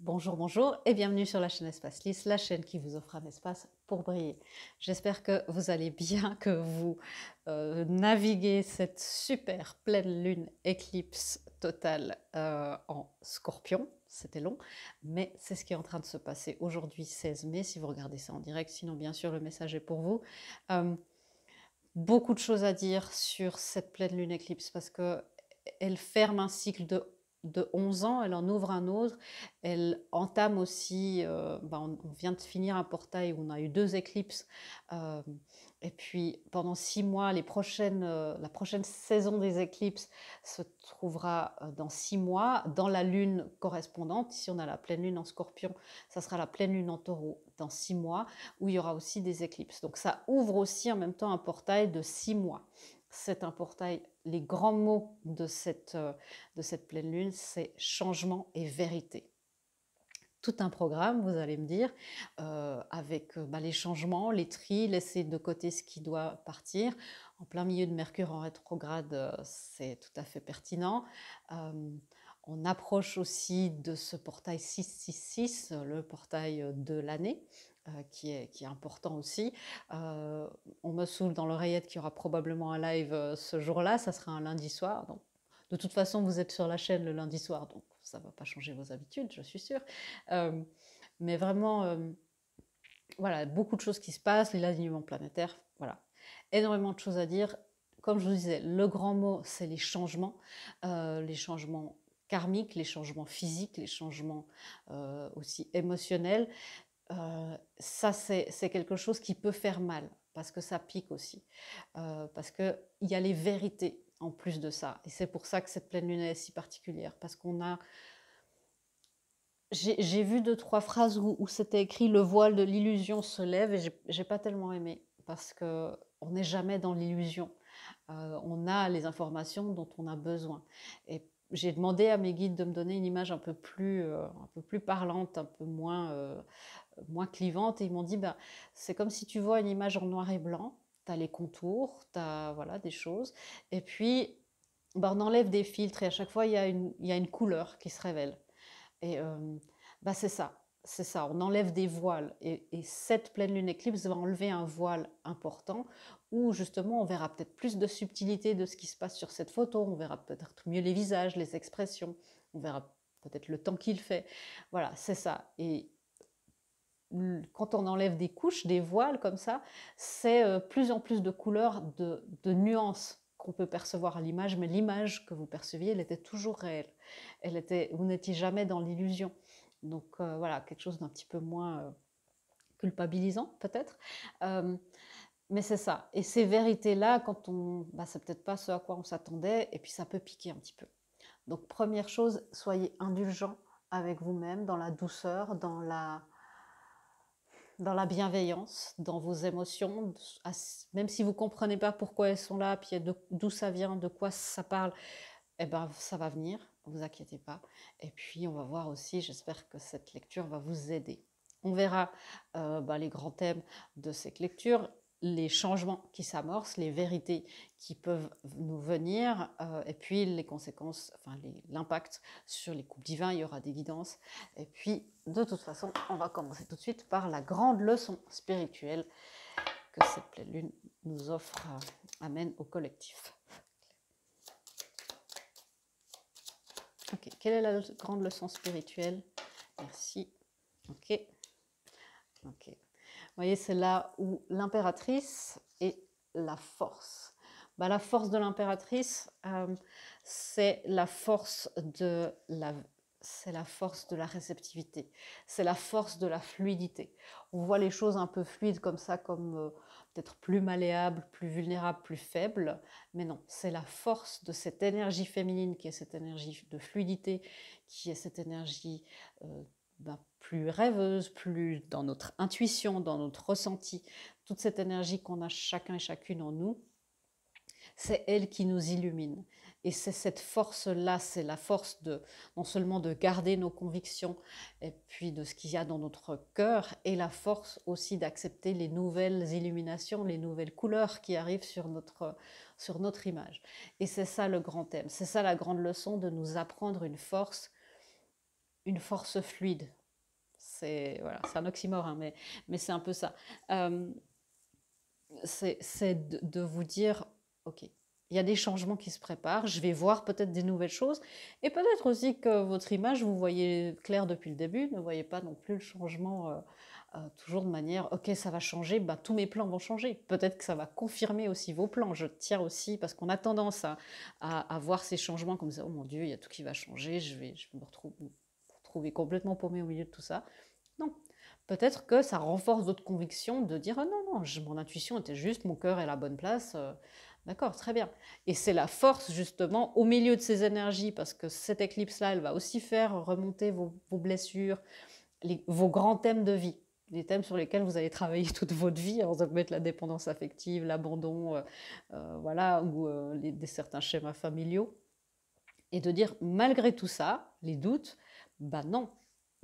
Bonjour, bonjour et bienvenue sur la chaîne Espace Lys, la chaîne qui vous offre un espace pour briller. J'espère que vous allez bien, que vous naviguez cette super pleine lune éclipse totale en Scorpion. C'était long, mais c'est ce qui est en train de se passer aujourd'hui 16 mai, si vous regardez ça en direct. Sinon, bien sûr, le message est pour vous. Euh, Beaucoup de choses à dire sur cette pleine lune éclipse parce que elle ferme un cycle de 11 ans, elle en ouvre un autre, elle entame aussi, on vient de finir un portail où on a eu deux éclipses, euh, et puis pendant 6 mois, la prochaine saison des éclipses se trouvera dans 6 mois, dans la lune correspondante. Ici on a la pleine lune en Scorpion, ça sera la pleine lune en Taureau dans 6 mois, où il y aura aussi des éclipses. Donc ça ouvre aussi en même temps un portail de 6 mois. C'est un portail, les grands mots de cette pleine lune, c'est changement et vérité. Tout un programme, vous allez me dire, avec les changements, les tris, laisser de côté ce qui doit partir. En plein milieu de Mercure en rétrograde, c'est tout à fait pertinent. On approche aussi de ce portail 666, le portail de l'année, qui est important aussi. On me saoule dans l'oreillette qu'il y aura probablement un live ce jour-là, ça sera un lundi soir. Donc, de toute façon, vous êtes sur la chaîne le lundi soir, donc ça ne va pas changer vos habitudes, je suis sûre. Euh, mais vraiment, voilà, beaucoup de choses qui se passent, les alignements planétaires, voilà. Énormément de choses à dire. Comme je vous disais, le grand mot, c'est les changements karmiques, les changements physiques, les changements aussi émotionnels. Ça, c'est quelque chose qui peut faire mal, parce que ça pique aussi. Parce qu'il y a les vérités en plus de ça. Et c'est pour ça que cette pleine lune est si particulière, parce qu'on a... J'ai vu deux, trois phrases où c'était écrit le voile de l'illusion se lève, et j'ai pas tellement aimé, parce que on n'est jamais dans l'illusion. On a les informations dont on a besoin. Et j'ai demandé à mes guides de me donner une image un peu plus parlante, un peu moins clivante, et ils m'ont dit, bah, c'est comme si tu vois une image en noir et blanc, tu as les contours, tu as voilà, des choses, et puis bah, on enlève des filtres, et à chaque fois, il y a une couleur qui se révèle. Et bah, c'est ça, on enlève des voiles. Et cette pleine lune éclipse va enlever un voile important où justement on verra peut-être plus de subtilité de ce qui se passe sur cette photo, on verra peut-être mieux les visages, les expressions, on verra peut-être le temps qu'il fait. Voilà, c'est ça. Et quand on enlève des couches, des voiles comme ça, c'est plus en plus de couleurs, de nuances qu'on peut percevoir à l'image, mais l'image que vous perceviez, elle était toujours réelle. Vous n'étiez jamais dans l'illusion. Donc voilà, quelque chose d'un petit peu moins culpabilisant peut-être. Euh, mais c'est ça. Et ces vérités-là, c'est peut-être pas ce à quoi on s'attendait, et puis ça peut piquer un petit peu. Donc première chose, soyez indulgents avec vous-même, dans la douceur, dans la bienveillance, dans vos émotions, même si vous ne comprenez pas pourquoi elles sont là, puis d'où ça vient, de quoi ça parle, eh ben, ça va venir, ne vous inquiétez pas. Et puis, on va voir aussi, j'espère que cette lecture va vous aider. On verra les grands thèmes de cette lecture, les changements qui s'amorcent, les vérités qui peuvent nous venir, et puis les conséquences, l'impact sur les couples divins, il y aura des guidances. Et puis, de toute façon, on va commencer tout de suite par la grande leçon spirituelle que cette pleine lune nous offre, amène au collectif. Ok, quelle est la grande leçon spirituelle? Merci. Ok. Ok. Vous voyez, c'est là où l'impératrice et la force. La force de l'impératrice, c'est la force de la réceptivité, c'est la force de la fluidité. On voit les choses un peu fluides comme ça, comme peut-être plus malléables, plus vulnérables, plus faibles, mais non, c'est la force de cette énergie féminine qui est cette énergie de fluidité, qui est cette énergie plus rêveuse, plus dans notre intuition, dans notre ressenti, toute cette énergie qu'on a chacun et chacune en nous, c'est elle qui nous illumine. Et c'est cette force-là, c'est la force non seulement de garder nos convictions et puis de ce qu'il y a dans notre cœur, et la force aussi d'accepter les nouvelles illuminations, les nouvelles couleurs qui arrivent sur notre image. Et c'est ça le grand thème, c'est ça la grande leçon, de nous apprendre une force une force fluide. C'est voilà, c'est un oxymore, hein, mais c'est un peu ça. C'est de vous dire, ok, il y a des changements qui se préparent, je vais voir peut-être des nouvelles choses, et peut-être aussi que votre image, vous voyez clair depuis le début, ne voyez pas non plus le changement toujours de manière, ok, ça va changer, bah, tous mes plans vont changer. Peut-être que ça va confirmer aussi vos plans. Je tiens aussi, parce qu'on a tendance à voir ces changements comme ça, oh mon Dieu, il y a tout qui va changer, je vais me retrouver complètement paumé au milieu de tout ça. Non, peut-être que ça renforce votre conviction de dire, ah non, non, mon intuition était juste, mon cœur est à la bonne place. D'accord, très bien. Et c'est la force justement au milieu de ces énergies, parce que cette éclipse-là, elle va aussi faire remonter vos blessures, vos grands thèmes de vie, les thèmes sur lesquels vous allez travailler toute votre vie. Alors ça peut être la dépendance affective, l'abandon, voilà, ou certains schémas familiaux. Et de dire, malgré tout ça, les doutes, bah non,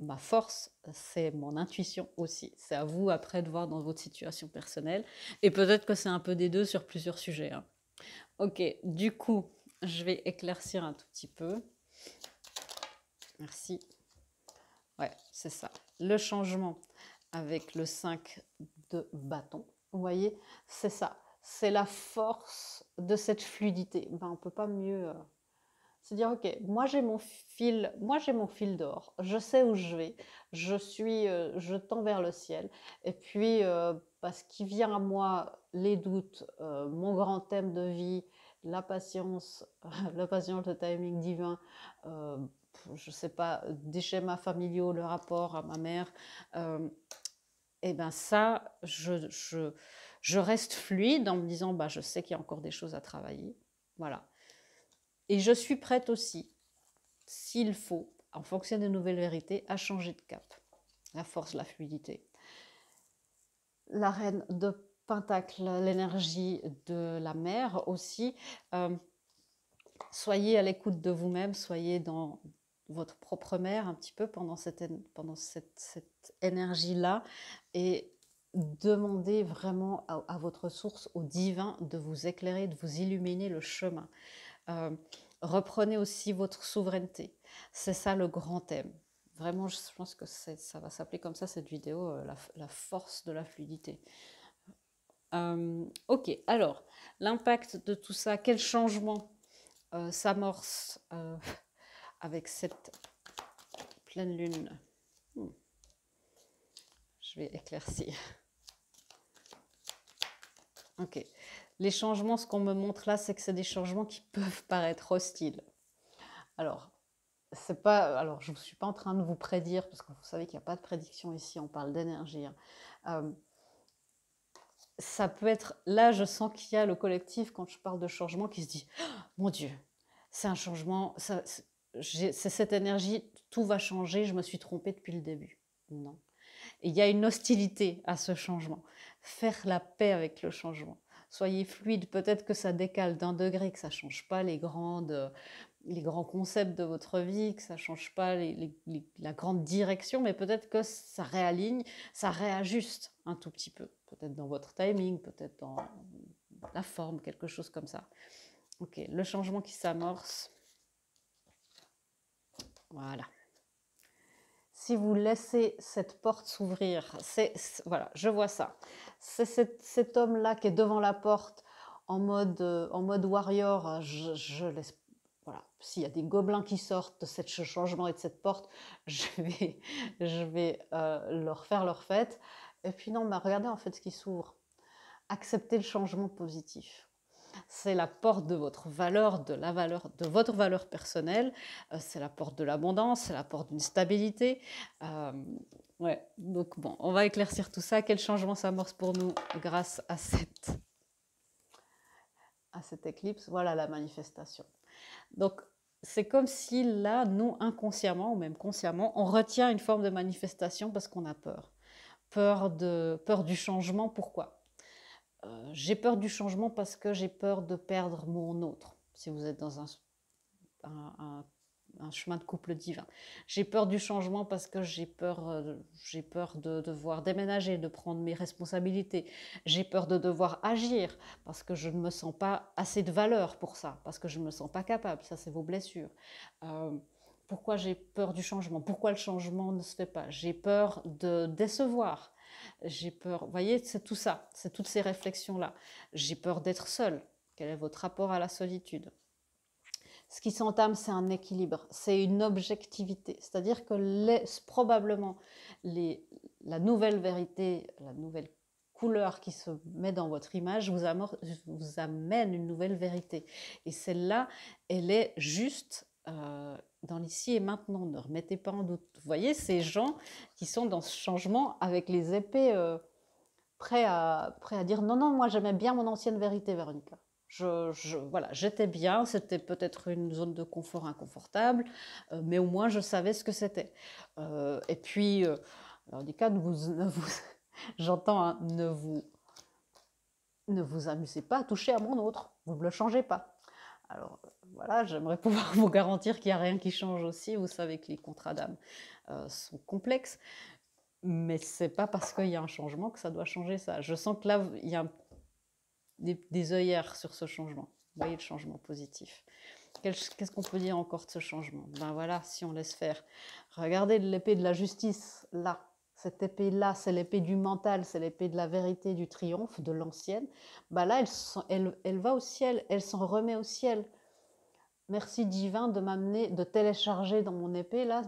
ma force, c'est mon intuition aussi. C'est à vous après de voir dans votre situation personnelle. Et peut-être que c'est un peu des deux sur plusieurs sujets, hein. Ok, du coup, je vais éclaircir un tout petit peu. Merci. Ouais, c'est ça. Le changement avec le 5 de bâton, vous voyez, c'est ça. C'est la force de cette fluidité. Ben, on ne peut pas mieux... se dire, ok, moi j'ai mon fil d'or, je sais où je vais, je tends vers le ciel, et puis parce qu'il vient à moi les doutes, mon grand thème de vie, la patience, le timing divin, je sais pas, des schémas familiaux, le rapport à ma mère, et ben ça, je reste fluide en me disant, bah, je sais qu'il y a encore des choses à travailler, voilà. Et je suis prête aussi, s'il faut, en fonction des nouvelles vérités, à changer de cap. La force, la fluidité. La reine de Pentacle, l'énergie de la mer aussi. Soyez à l'écoute de vous-même, soyez dans votre propre mer un petit peu pendant cette énergie-là, et demandez vraiment à votre source, au divin, de vous éclairer, de vous illuminer le chemin. Reprenez aussi votre souveraineté. C'est ça le grand thème. Vraiment, je pense que ça va s'appeler comme ça cette vidéo, la force de la fluidité. Ok, alors, l'impact de tout ça, quel changement s'amorce avec cette pleine lune? Je vais éclaircir. Ok. Les changements, ce qu'on me montre là, c'est que c'est des changements qui peuvent paraître hostiles. Alors, c'est pas, alors je ne suis pas en train de vous prédire, parce que vous savez qu'il n'y a pas de prédiction ici, on parle d'énergie. Hein. Ça peut être, là je sens qu'il y a le collectif, quand je parle de changement, qui se dit, oh, mon Dieu, c'est un changement, c'est cette énergie, tout va changer, je me suis trompée depuis le début. Non. Et il y a une hostilité à ce changement. Faire la paix avec le changement. Soyez fluide, peut-être que ça décale d'un degré, que ça ne change pas les grands concepts de votre vie, que ça ne change pas la grande direction, mais peut-être que ça réaligne, ça réajuste un tout petit peu. Peut-être dans votre timing, peut-être dans la forme, quelque chose comme ça. Ok, le changement qui s'amorce. Voilà. Si vous laissez cette porte s'ouvrir, voilà, je vois ça. C'est cet homme-là qui est devant la porte en mode warrior. Je laisse, voilà. S'il y a des gobelins qui sortent de ce changement et de cette porte, je vais leur faire leur fête. Et puis non, bah, regardez en fait ce qui s'ouvre. Acceptez le changement positif. C'est la porte de votre valeur, de votre valeur personnelle, c'est la porte de l'abondance, c'est la porte d'une stabilité. Ouais, donc bon, on va éclaircir tout ça. Quel changement s'amorce pour nous grâce à cette éclipse? Voilà la manifestation. Donc, c'est comme si là, nous, inconsciemment ou même consciemment, on retient une forme de manifestation parce qu'on a peur. Peur du changement, pourquoi? J'ai peur du changement parce que j'ai peur de perdre mon autre. Si vous êtes dans un chemin de couple divin. J'ai peur du changement parce que j'ai peur de devoir déménager, de prendre mes responsabilités. J'ai peur de devoir agir parce que je ne me sens pas assez de valeur pour ça, parce que je ne me sens pas capable. Ça, c'est vos blessures. Pourquoi j'ai peur du changement? Pourquoi le changement ne se fait pas? J'ai peur de décevoir. J'ai peur, vous voyez, c'est tout ça, c'est toutes ces réflexions-là. J'ai peur d'être seule. Quel est votre rapport à la solitude? Ce qui s'entame, c'est un équilibre, c'est une objectivité. C'est-à-dire que probablement la nouvelle vérité, la nouvelle couleur qui se met dans votre image vous amène une nouvelle vérité. Et celle-là, elle est juste dans l'ici et maintenant. Ne remettez pas en doute. Vous voyez ces gens qui sont dans ce changement avec les épées prêts à dire non, non, moi j'aimais bien mon ancienne vérité, Véronica. Voilà, j'étais bien, c'était peut-être une zone de confort inconfortable, mais au moins je savais ce que c'était. Et puis, alors, des cas, j'entends, hein, ne vous amusez pas à toucher à mon autre, vous ne le changez pas. Alors voilà, j'aimerais pouvoir vous garantir qu'il n'y a rien qui change aussi. Vous savez que les contrats d'âme sont complexes, mais c'est pas parce qu'il y a un changement que ça doit changer ça. Je sens que là, il y a des œillères sur ce changement. Vous voyez le changement positif. Qu'est-ce qu'on peut dire encore de ce changement? Ben voilà, si on laisse faire. Regardez l'épée de la justice, là. Cette épée-là, c'est l'épée du mental, c'est l'épée de la vérité, du triomphe, de l'ancienne. Ben là, elle va au ciel, elle s'en remet au ciel. Merci divin de m'amener, de télécharger dans mon épée, là,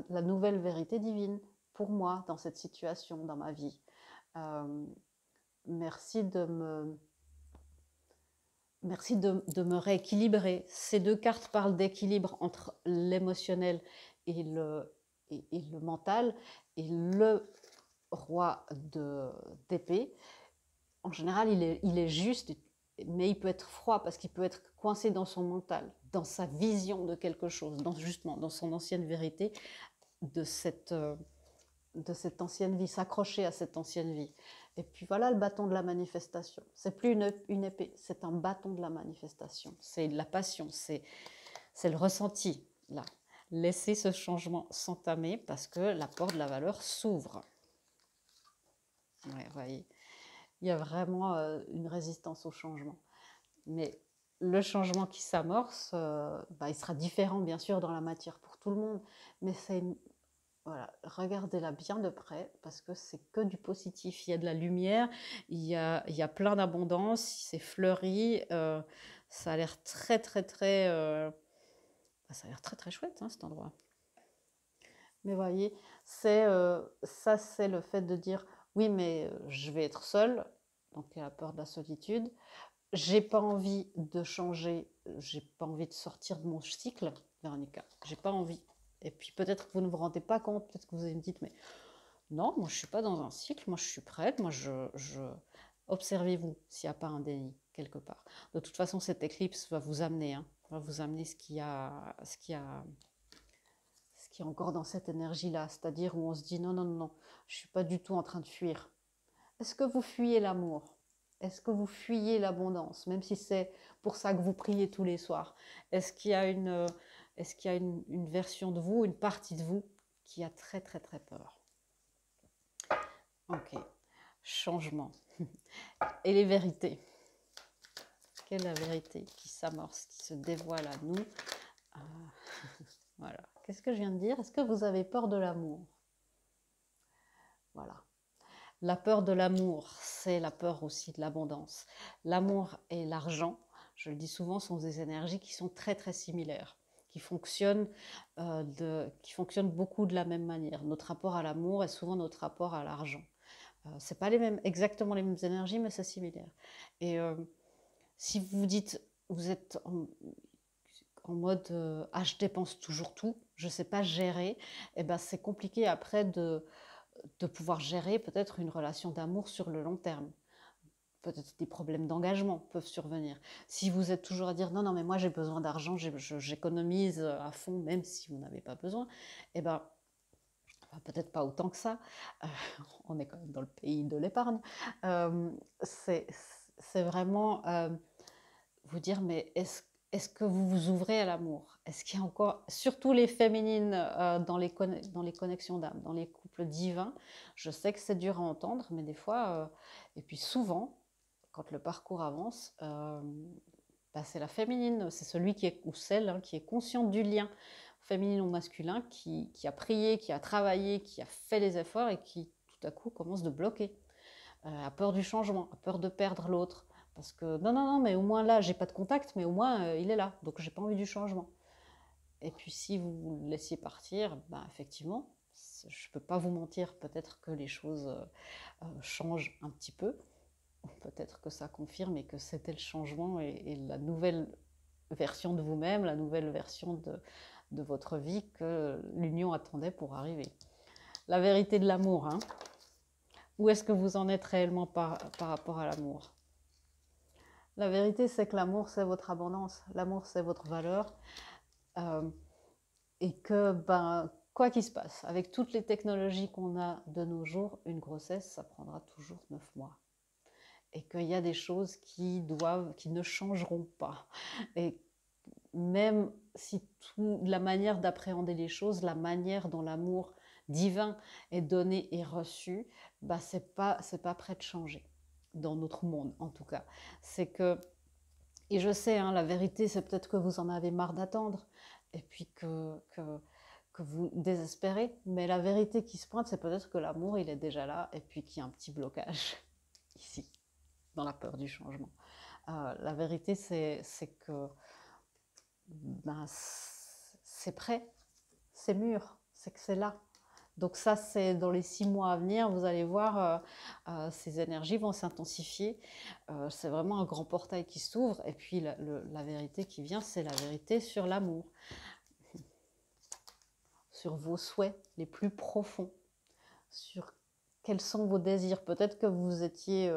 la nouvelle vérité divine pour moi, dans cette situation, dans ma vie. Merci de me rééquilibrer. Ces deux cartes parlent d'équilibre entre l'émotionnel et le mental. Et le roi d'épée, en général, il est juste, mais il peut être froid parce qu'il peut être coincé dans son mental, dans sa vision de quelque chose, justement dans son ancienne vérité, de cette ancienne vie, s'accrocher à cette ancienne vie. Et puis voilà le bâton de la manifestation. C'est plus une épée, c'est un bâton de la manifestation. C'est de la passion, c'est le ressenti, là. Laissez ce changement s'entamer parce que la porte de la valeur s'ouvre. Ouais, voyez, il y a vraiment une résistance au changement. Mais le changement qui s'amorce, il sera différent bien sûr dans la matière pour tout le monde, mais voilà, regardez-la bien de près parce que c'est que du positif. Il y a de la lumière, il y a plein d'abondance, c'est fleuri, ça a l'air très très très, ça a l'air très très chouette, hein, cet endroit. Mais voyez, ça c'est le fait de dire oui, mais je vais être seule, donc il y a la peur de la solitude. J'ai pas envie de changer, j'ai pas envie de sortir de mon cycle, Véronica. J'ai pas envie. Et puis peut-être que vous ne vous rendez pas compte, peut-être que vous me dites, mais non, moi je suis pas dans un cycle, moi je suis prête, moi observez-vous s'il n'y a pas un déni quelque part. De toute façon, cette éclipse va vous amener, hein, va vous amener ce qu'il y a encore dans cette énergie-là, c'est-à-dire où on se dit non, non, non, je suis pas du tout en train de fuir. Est-ce que vous fuyez l'amour? Est-ce que vous fuyez l'abondance, même si c'est pour ça que vous priez tous les soirs? Est-ce qu'il y a une version de vous, une partie de vous qui a très très très peur? Ok, changement. Et les vérités. Quelle est la vérité qui s'amorce, qui se dévoile à nous? Voilà. Qu'est-ce que je viens de dire? Est-ce que vous avez peur de l'amour? Voilà. La peur de l'amour, c'est la peur aussi de l'abondance. L'amour et l'argent, je le dis souvent, sont des énergies qui sont très très similaires, qui fonctionnent beaucoup de la même manière. Notre rapport à l'amour est souvent notre rapport à l'argent. C'est pas exactement les mêmes énergies, mais c'est similaire. Et si vous vous dites, vous êtes en mode je dépense toujours tout, je ne sais pas gérer, et ben c'est compliqué après de pouvoir gérer peut-être une relation d'amour sur le long terme. Peut-être des problèmes d'engagement peuvent survenir. Si vous êtes toujours à dire non, non, mais moi j'ai besoin d'argent, j'économise à fond, même si vous n'avez pas besoin, et ben peut-être pas autant que ça. On est quand même dans le pays de l'épargne. C'est vraiment vous dire, mais est-ce que vous vous ouvrez à l'amour? Est-ce qu'il y a encore, surtout les féminines dans les connexions d'âme, dans les couples divins, je sais que c'est dur à entendre, mais des fois, et puis souvent, quand le parcours avance, c'est la féminine, c'est celui qui est, ou celle qui est consciente du lien. féminin ou masculin, qui a prié, qui a travaillé, qui a fait les efforts et qui tout à coup commence de bloquer, a peur du changement, a peur de perdre l'autre. Parce que non, non, non, mais au moins là, j'ai pas de contact, mais au moins il est là, donc j'ai pas envie du changement. Et puis si vous le laissiez partir, ben, effectivement, je peux pas vous mentir, peut-être que les choses changent un petit peu, peut-être que ça confirme et que c'était le changement et la nouvelle version de vous-même, la nouvelle version de votre vie que l'union attendait pour arriver. La vérité de l'amour, hein. Où est-ce que vous en êtes réellement par rapport à l'amour? La vérité, c'est que l'amour, c'est votre abondance. L'amour, c'est votre valeur. Et que, ben, quoi qu'il se passe, avec toutes les technologies qu'on a de nos jours, une grossesse, ça prendra toujours 9 mois. Et qu'il y a des choses qui ne changeront pas. Et même si la manière d'appréhender les choses, la manière dont l'amour divin est donné et reçu, bah, c'est pas prêt de changer dans notre monde en tout cas. C'est que, et je sais, hein, la vérité, c'est peut-être que vous en avez marre d'attendre et puis que vous désespérez, mais la vérité qui se pointe, c'est peut-être que l'amour, il est déjà là et puis qu'il y a un petit blocage ici, dans la peur du changement. La vérité, c'est que ben, c'est prêt, c'est mûr, c'est que c'est là. Donc ça, c'est dans les 6 mois à venir, vous allez voir, ces énergies vont s'intensifier. C'est vraiment un grand portail qui s'ouvre. Et puis la vérité qui vient, c'est la vérité sur l'amour, sur vos souhaits les plus profonds, sur quels sont vos désirs. Peut-être que vous étiez,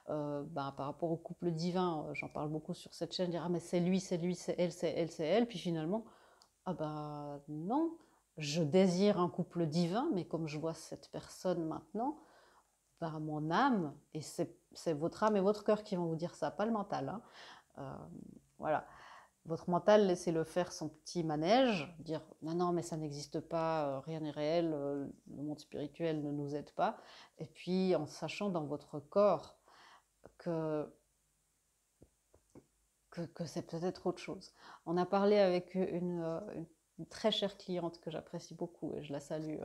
ben, par rapport au couple divin, j'en parle beaucoup sur cette chaîne, dire ah mais c'est lui, c'est elle, c'est elle, c'est elle. Puis finalement, ah ben non, je désire un couple divin, mais comme je vois cette personne maintenant, ben mon âme, et c'est votre âme et votre cœur qui vont vous dire ça, pas le mental, hein. Voilà. Votre mental, laissez-le faire son petit manège, dire non, non, mais ça n'existe pas, rien n'est réel, le monde spirituel ne nous aide pas. Et puis en sachant dans votre corps que c'est peut-être autre chose. On a parlé avec une très chère cliente que j'apprécie beaucoup et je la salue.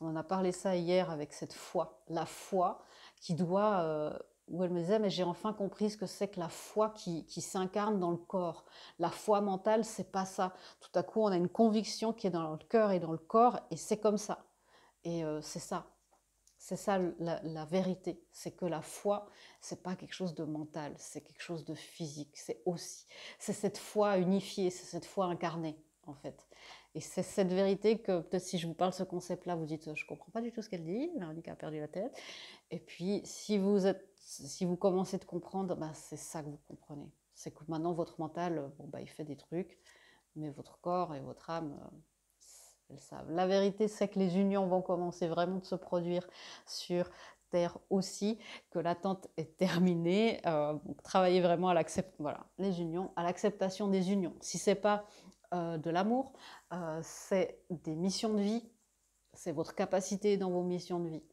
On en a parlé ça hier avec cette foi, la foi qui doit, où elle me disait mais j'ai enfin compris ce que c'est que la foi qui s'incarne dans le corps. La foi mentale, c'est pas ça. Tout à coup, on a une conviction qui est dans le cœur et dans le corps et c'est comme ça. Et c'est ça. C'est ça la vérité, c'est que la foi, c'est pas quelque chose de mental, c'est quelque chose de physique, c'est cette foi unifiée, c'est cette foi incarnée en fait. Et c'est cette vérité que peut-être si je vous parle ce concept-là, vous dites je comprends pas du tout ce qu'elle dit, Véronique a perdu la tête. Et puis si vous commencez de comprendre, bah, c'est ça que vous comprenez. C'est que maintenant votre mental, bon, bah, il fait des trucs, mais votre corps et votre âme, elles savent. La vérité, c'est que les unions vont commencer vraiment de se produire sur Terre aussi, que l'attente est terminée. Donc travaillez vraiment à les unions, à l'acceptation des unions. Si c'est pas de l'amour, c'est des missions de vie, c'est votre capacité dans vos missions de vie.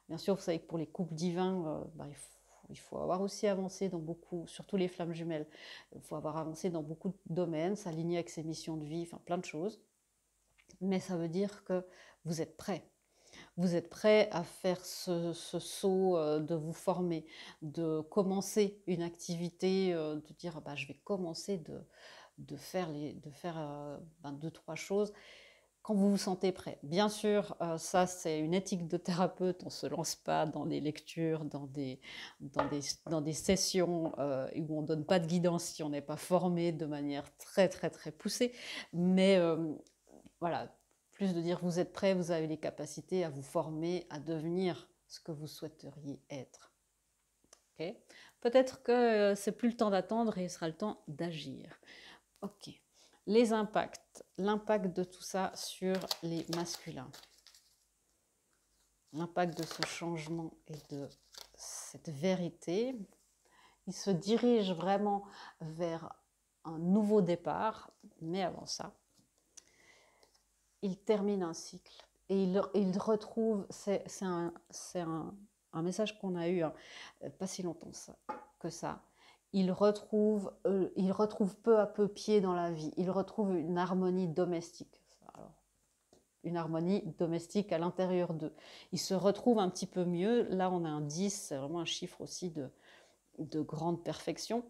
Bien sûr, vous savez que pour les couples divins, bah, il faut avoir aussi avancé dans beaucoup, surtout les flammes jumelles, il faut avoir avancé dans beaucoup de domaines, s'aligner avec ses missions de vie, enfin plein de choses. Mais ça veut dire que vous êtes prêt. Vous êtes prêt à faire ce saut de vous former, de commencer une activité, de dire bah, je vais commencer de faire 2-3 choses quand vous vous sentez prêt. Bien sûr, ça c'est une éthique de thérapeute, on ne se lance pas dans des lectures, dans des sessions où on ne donne pas de guidance si on n'est pas formé de manière très très très poussée. Mais voilà, plus de dire vous êtes prêt, vous avez les capacités à vous former, à devenir ce que vous souhaiteriez être. Okay. Peut-être que c'est plus le temps d'attendre et il sera le temps d'agir. Ok. Les impacts. L'impact de tout ça sur les masculins. L'impact de ce changement et de cette vérité. Il se dirige vraiment vers un nouveau départ, mais avant ça, il termine un cycle et il retrouve, c'est un message qu'on a eu pas si longtemps que ça, il retrouve peu à peu pied dans la vie, il retrouve une harmonie domestique. Alors, une harmonie domestique à l'intérieur d'eux. Ils se retrouvent un petit peu mieux. Là, on a un 10, c'est vraiment un chiffre aussi de grande perfection.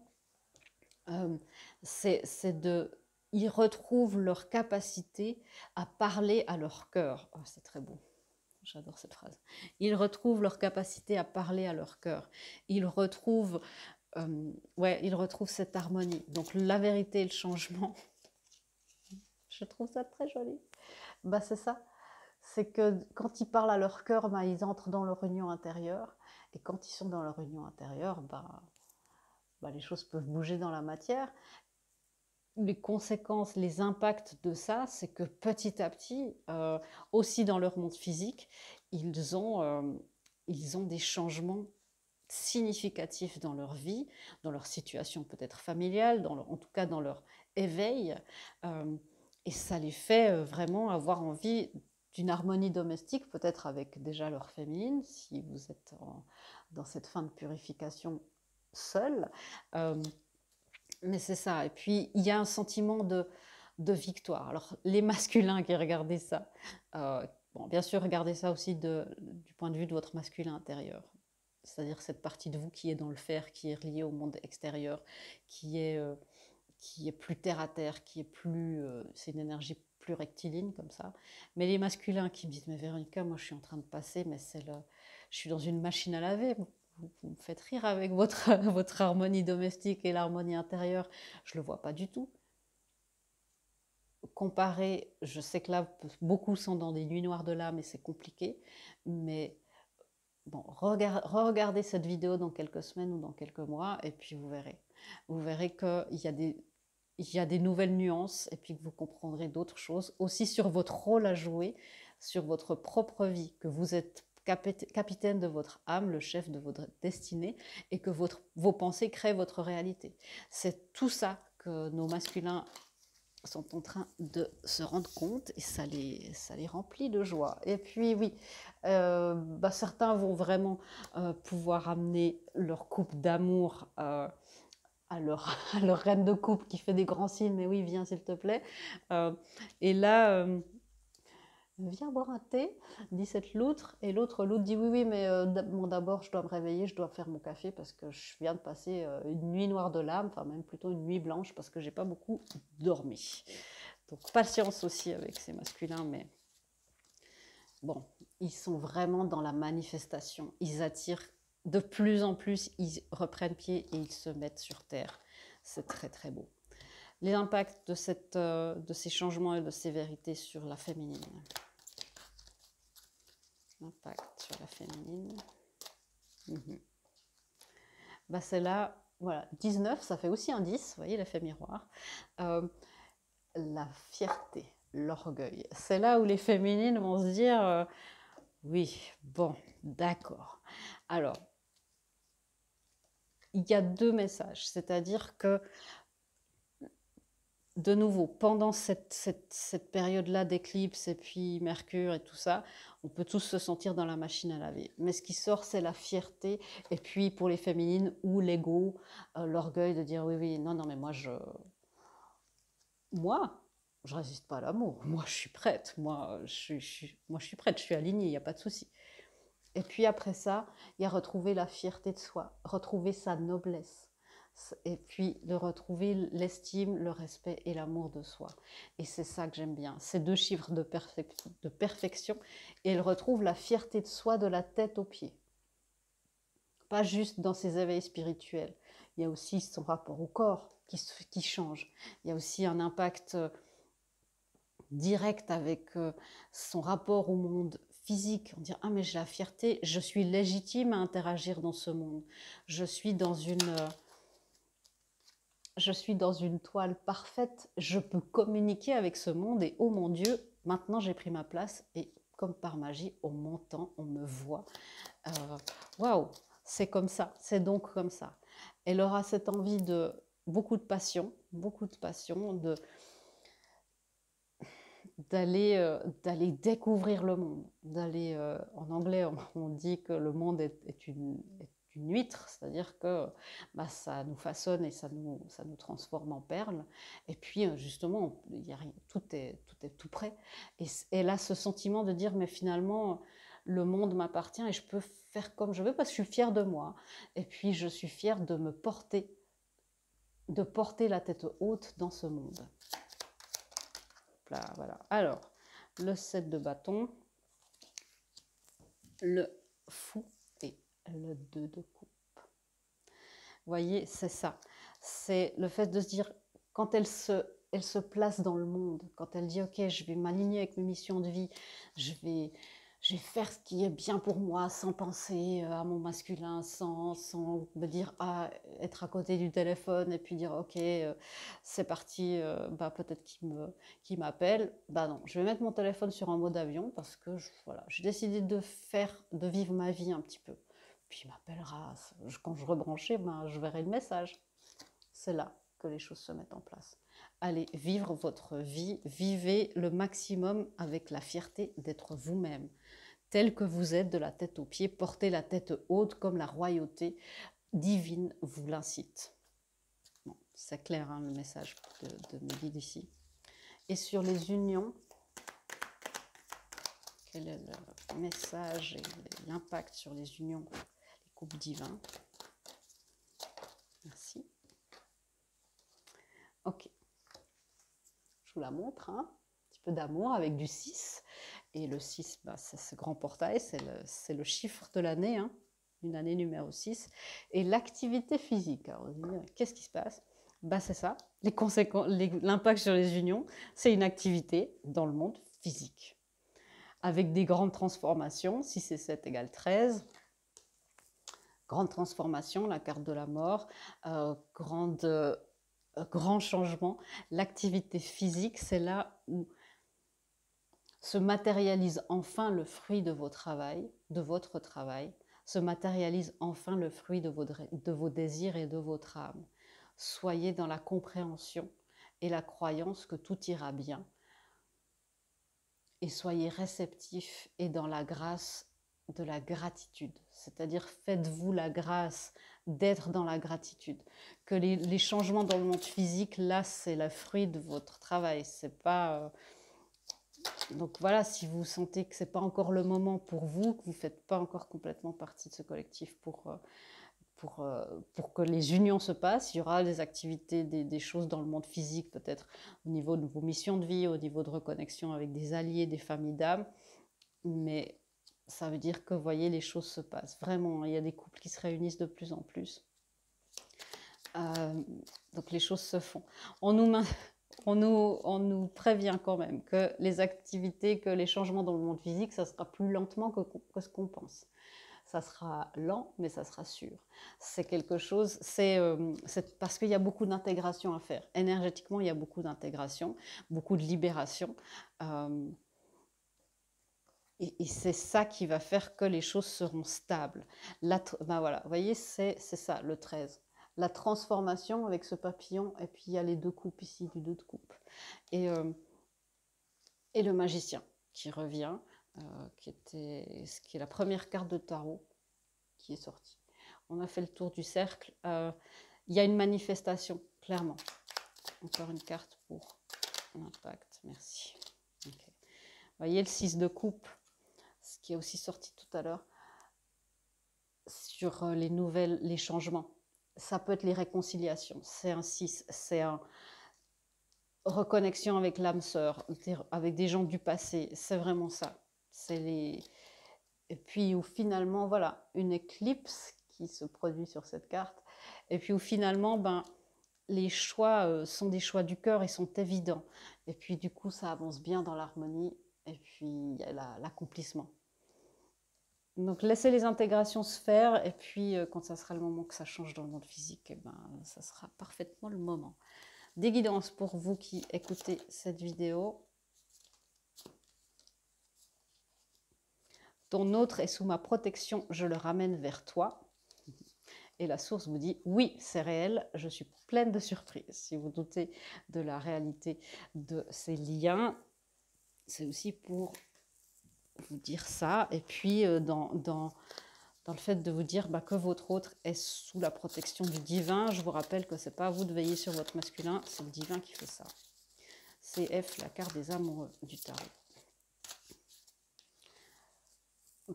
Ils retrouvent leur capacité à parler à leur cœur. Oh, c'est très beau. J'adore cette phrase. Ils retrouvent leur capacité à parler à leur cœur. Ils retrouvent, ils retrouvent cette harmonie. Donc la vérité et le changement, je trouve ça très joli. Bah, c'est ça. C'est que quand ils parlent à leur cœur, bah, ils entrent dans leur union intérieure. Et quand ils sont dans leur union intérieure, les choses peuvent bouger dans la matière. Les conséquences, les impacts de ça, c'est que petit à petit, aussi dans leur monde physique, ils ont des changements significatifs dans leur vie, dans leur situation peut-être familiale, en tout cas dans leur éveil. Et ça les fait vraiment avoir envie d'une harmonie domestique, peut-être avec déjà leur féminine, si vous êtes dans cette fin de purification seule. Mais c'est ça. Et puis, il y a un sentiment de victoire. Alors, les masculins qui regardaient ça, bon, bien sûr, regardez ça aussi du point de vue de votre masculin intérieur. C'est-à-dire cette partie de vous qui est dans le fer, qui est reliée au monde extérieur, qui est plus terre à terre, qui est plus... c'est une énergie plus rectiligne comme ça. Mais les masculins qui me disent, mais Véronica, moi je suis en train de passer, mais je suis dans une machine à laver. Vous me faites rire avec votre, votre harmonie domestique et l'harmonie intérieure. Je ne le vois pas du tout. Comparé, je sais que là, beaucoup sont dans des nuits noires de l'âme et c'est compliqué, mais bon, regardez cette vidéo dans quelques semaines ou dans quelques mois et puis vous verrez. Vous verrez qu'il y a des nouvelles nuances et puis que vous comprendrez d'autres choses aussi sur votre rôle à jouer, sur votre propre vie, que vous êtes capitaine de votre âme, le chef de votre destinée et que vos pensées créent votre réalité. C'est tout ça que nos masculins sont en train de se rendre compte et ça les remplit de joie. Et puis oui, certains vont vraiment pouvoir amener leur couple d'amour à leur reine de coupe qui fait des grands signes, mais oui, viens s'il te plaît. Et là, viens boire un thé, dit cette loutre. Et l'autre loutre dit oui, oui, mais d'abord, je dois me réveiller, je dois faire mon café parce que je viens de passer une nuit noire de l'âme, enfin même plutôt une nuit blanche parce que j'ai pas beaucoup dormi. Donc patience aussi avec ces masculins, mais bon, ils sont vraiment dans la manifestation. Ils attirent de plus en plus, ils reprennent pied et ils se mettent sur terre. C'est très très beau. Les impacts de ces changements et de ces vérités sur la féminine. Impact sur la féminine. C'est là, voilà, 19, ça fait aussi un 10, vous voyez l'effet miroir. La fierté, l'orgueil. C'est là où les féminines vont se dire, oui, bon, d'accord. Alors, il y a deux messages, c'est-à-dire que de nouveau, pendant cette période-là d'éclipse et puis Mercure et tout ça, on peut tous se sentir dans la machine à laver. Mais ce qui sort, c'est la fierté. Et puis pour les féminines, ou l'ego, l'orgueil de dire oui, oui, non, non, mais moi, je résiste pas à l'amour. Moi, je suis prête. Moi, je suis prête. Je suis alignée. Il n'y a pas de souci. Et puis après ça, il y a retrouver la fierté de soi, retrouver sa noblesse. Et puis de retrouver l'estime, le respect et l'amour de soi. Et c'est ça que j'aime bien. Ces deux chiffres de perfection. Et elle retrouve la fierté de soi de la tête aux pieds. Pas juste dans ses éveils spirituels. Il y a aussi son rapport au corps qui change. Il y a aussi un impact direct avec son rapport au monde physique. On dit ah mais j'ai la fierté, je suis légitime à interagir dans ce monde. Je suis dans une toile parfaite, je peux communiquer avec ce monde et oh mon Dieu, maintenant j'ai pris ma place et comme par magie, on m'entend, on me voit. Waouh, c'est comme ça, c'est donc comme ça. Elle aura cette envie de beaucoup de passion, d'aller découvrir le monde, en anglais on dit que le monde est d'une huître, c'est-à-dire que bah, ça nous façonne et ça nous transforme en perles. Et puis justement, il y a rien, tout est tout prêt. Et là, ce sentiment de dire, mais finalement, le monde m'appartient et je peux faire comme je veux parce que je suis fière de moi. Et puis, je suis fière de me porter, de porter la tête haute dans ce monde. Là, voilà. Alors, le 7 de bâton, le fou et le 2 de coupe. Vous voyez, c'est ça. C'est le fait de se dire, quand elle se place dans le monde, quand elle dit, ok, je vais m'aligner avec mes missions de vie, je vais faire ce qui est bien pour moi, sans penser à mon masculin, sans me dire, être à côté du téléphone et puis dire, ok, c'est parti, bah, peut-être qu'il m'appelle. Bah non, je vais mettre mon téléphone sur un mode avion parce que voilà, j'ai décidé de vivre ma vie un petit peu. Puis il m'appellera, quand je rebrancherai, ben, je verrai le message. C'est là que les choses se mettent en place. Allez, vivre votre vie, vivez le maximum avec la fierté d'être vous-même, tel que vous êtes de la tête aux pieds, portez la tête haute comme la royauté divine vous l'incite. Bon, c'est clair, hein, le message de mes guides ici. Et sur les unions, quel est le message et l'impact sur les unions, les couples divins? Merci. Ok. Je vous la montre, hein. Un petit peu d'amour avec du 6. Et le 6, bah, c'est ce grand portail, c'est le chiffre de l'année, hein. Une année numéro 6. Et l'activité physique. Alors, qu'est-ce qui se passe? Bah, c'est ça. L'impact sur les unions, c'est une activité dans le monde physique. Avec des grandes transformations. 6 et 7 égale 13. Grande transformation, la carte de la mort. Grand changement. L'activité physique, c'est là où se matérialise enfin le fruit de votre travail, se matérialise enfin le fruit de vos désirs et de votre âme. Soyez dans la compréhension et la croyance que tout ira bien. Et soyez réceptifs et dans la grâce de la gratitude. C'est-à-dire, faites-vous la grâce d'être dans la gratitude. Que les changements dans le monde physique, là, c'est le fruit de votre travail. C'est pas... Donc voilà, si vous sentez que ce n'est pas encore le moment pour vous, que vous ne faites pas encore complètement partie de ce collectif pour que les unions se passent, il y aura des activités, des choses dans le monde physique, peut-être au niveau de vos missions de vie, au niveau de reconnexion avec des alliés, des familles d'âme, mais ça veut dire que, vous voyez, les choses se passent. Vraiment, il y a des couples qui se réunissent de plus en plus. Donc les choses se font. On nous prévient quand même que les activités, que les changements dans le monde physique, ça sera plus lentement que ce qu'on pense. Ça sera lent, mais ça sera sûr. C'est quelque chose, c'est parce qu'il y a beaucoup d'intégration à faire. Énergétiquement, il y a beaucoup d'intégration, beaucoup de libération. Et c'est ça qui va faire que les choses seront stables. Ben voilà, vous voyez, c'est ça, le 13. La transformation avec ce papillon, et puis il y a les deux coupes ici, du 2 de coupe. Et le magicien qui revient, qui est la première carte de tarot qui est sortie. On a fait le tour du cercle. Il y a une manifestation, clairement. Encore une carte pour l'impact, merci. Okay. Vous voyez le 6 de coupe, ce qui est aussi sorti tout à l'heure, sur les changements. Ça peut être les réconciliations. C'est un 6, c'est un reconnexion avec l'âme sœur, avec des gens du passé. C'est vraiment ça. Et puis où finalement, voilà, une éclipse qui se produit sur cette carte. Et puis où finalement, ben, les choix sont des choix du cœur et sont évidents. Et puis du coup, ça avance bien dans l'harmonie. Et puis il y a l'accomplissement. Donc laissez les intégrations se faire. Et puis quand ça sera le moment que ça change dans le monde physique, eh ben, ça sera parfaitement le moment. Des guidances pour vous qui écoutez cette vidéo. Ton autre est sous ma protection, je le ramène vers toi. Et la source vous dit, oui, c'est réel, je suis pleine de surprises. Si vous doutez de la réalité de ces liens, c'est aussi pour vous dire ça. Et puis, dans dans le fait de vous dire que votre autre est sous la protection du divin. Je vous rappelle que ce n'est pas à vous de veiller sur votre masculin, c'est le divin qui fait ça. CF, la carte des amoureux du tarot.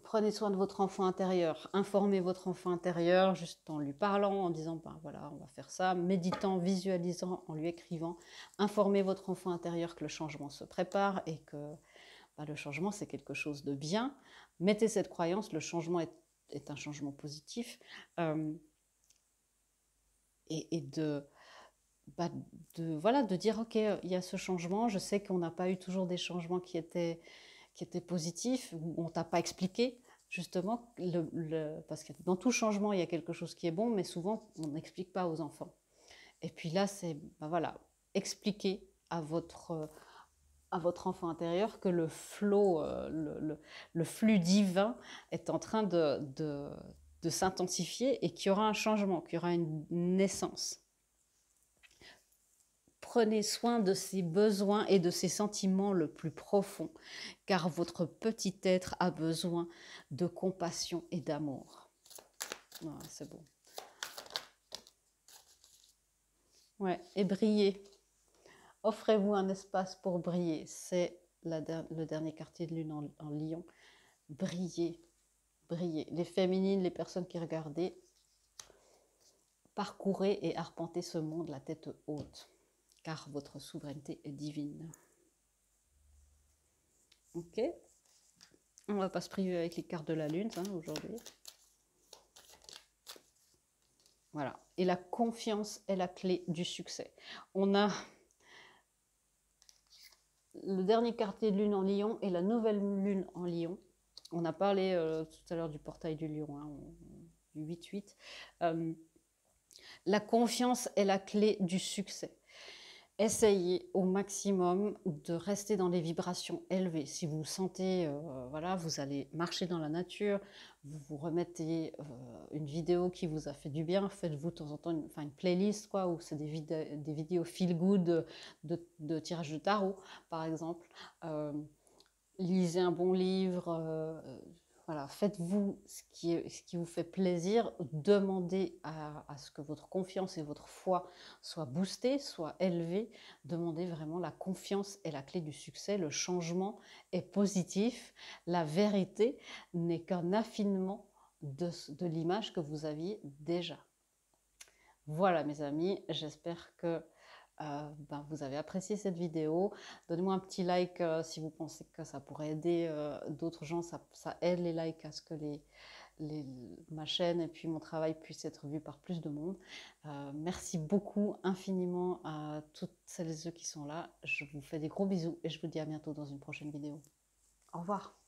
Prenez soin de votre enfant intérieur, informez votre enfant intérieur juste en lui parlant, en disant voilà, on va faire ça, méditant, visualisant, en lui écrivant. Informez votre enfant intérieur que le changement se prépare et que le changement c'est quelque chose de bien. Mettez cette croyance, le changement est un changement positif, et de dire ok, il y a ce changement, je sais qu'on n'a pas eu toujours des changements qui étaient positif, où on ne t'a pas expliqué, justement, parce que dans tout changement, il y a quelque chose qui est bon, mais souvent, on n'explique pas aux enfants. Et puis là, c'est, voilà, expliquer à votre enfant intérieur que le flot, le flux divin est en train de s'intensifier et qu'il y aura un changement, qu'il y aura une naissance. Prenez soin de ses besoins et de ses sentiments le plus profond, car votre petit être a besoin de compassion et d'amour. Voilà, c'est beau. Ouais, et briller. Offrez-vous un espace pour briller. C'est le dernier quartier de lune en Lion. Briller, briller. Les féminines, les personnes qui regardaient, parcourez et arpentez ce monde la tête haute, car votre souveraineté est divine. Ok, on ne va pas se priver avec les cartes de la lune aujourd'hui. Voilà. Et la confiance est la clé du succès. On a le dernier quartier de lune en Lion et la nouvelle lune en Lion. On a parlé tout à l'heure du portail du Lion, du 8-8. La confiance est la clé du succès. Essayez au maximum de rester dans les vibrations élevées. Si vous sentez, voilà, vous allez marcher dans la nature, vous vous remettez une vidéo qui vous a fait du bien, faites-vous de temps en temps une playlist, quoi, où c'est des vidéos feel good de tirage de tarot, par exemple. Lisez un bon livre, voilà, faites-vous ce qui vous fait plaisir, demandez à ce que votre confiance et votre foi soient boostées, soient élevées, demandez vraiment. La confiance est la clé du succès, le changement est positif, la vérité n'est qu'un affinement de l'image que vous aviez déjà. Voilà mes amis, j'espère que vous avez apprécié cette vidéo. Donnez-moi un petit like si vous pensez que ça pourrait aider d'autres gens. Ça aide les likes à ce que ma chaîne et puis mon travail puissent être vus par plus de monde. Merci beaucoup infiniment à toutes celles et ceux qui sont là. Je vous fais des gros bisous et je vous dis à bientôt dans une prochaine vidéo. Au revoir.